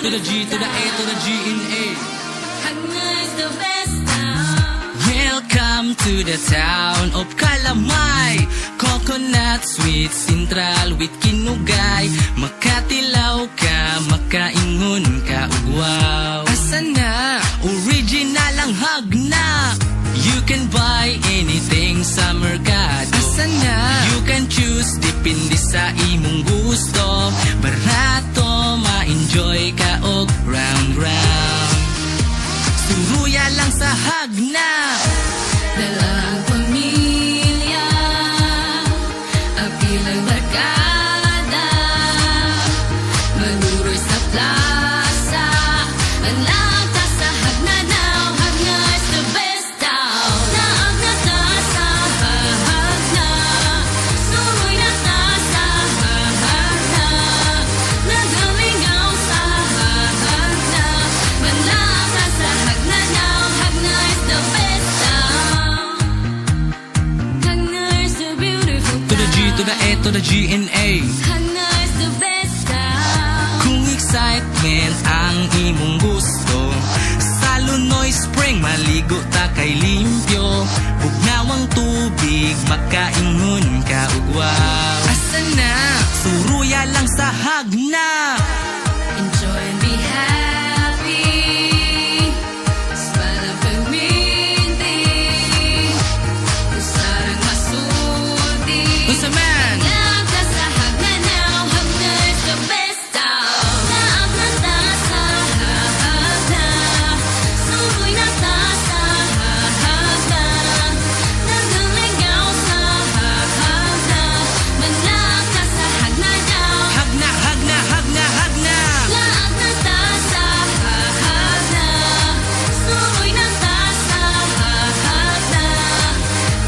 To the G, to the A, to the G in A. Hanggang the best now. Welcome to the town of Calamay. Coconut sweet central with kinugay. Makatilaw ka, makaingon ka, wow. Asa na? Original ang hagna. You can buy anything sa merkado. Asa na? You can choose, depende sa imong gusto. Barato, ma-enjoy ka og round round. Suruya lang sa hagna. Dalang pamilya, apilang barkada, manuroy sa plaza, ang langta sa hagna now. Hagna is the best daw. Naag na ta sa hagna, suroy na ta sa hagna, nagalingaw sa hagna, manlangta sa hagna now. Hagna is the best daw. Hagna is the beautiful To the G, to the A, to the G in A. Hagna is the best daw. Kung excitement ang imong gusto, sa Lunoy Spring maligo ta kay limpyo. Bugnawang tubig, makaingon ka ug wow. Asa na? Suruya lang sa hagna. Enjoy and be happy. Smile and pamindi. Usarang masulti. Unsa man? Naag na sa hagna now. Hagna is the best daw. Naag na ta sa hagna, suroy na ta sa hagna, nagalingaw sa hagna, manlaag ka sa hagna now. Hagna, hagna, hagna, hagna. Laag na ta sa hagna, suroy na ta sa hagna,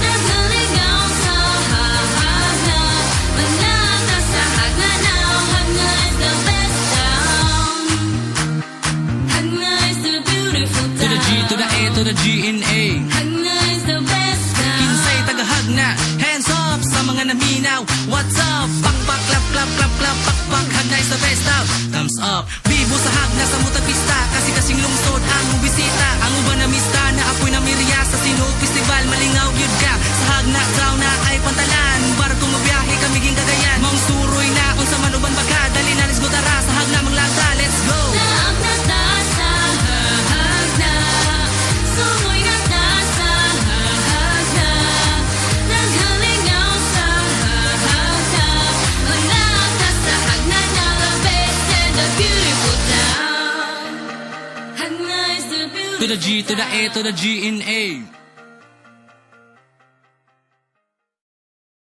nagalingaw sa hagna, manlaag ka sa hagna now. Hagna is the best town. Hagna is the beautiful To the G, to the town. A, to the G in A. Hagna is the best town. Kinsay tagahagna, hands up sa mga naminaw. What's up? Pak pak clap clap clap clap pak pak. Hagna is the best out. Thumbs up. Bibo sa hagna sa mutag pista, kasi kasing lungsod ang bisita. Ang uban na mista na apoy na mirya sa Sinug Festival. Malingaw gyud ka sa hagna, draw na ay pantalan. Barko mo biyahe kami ging Cagayan. Maong suroy na unsa man uban baka. Dali na let's go tara sa hagna manglata. Let's go. Naag na ta sa hagna, suroy na ta sa hagna, naghalingaw sa hagna, manlaag ta sa hagna now. The best and the beautiful town. Hagna is the To beautiful the G, to the A, to the G in A.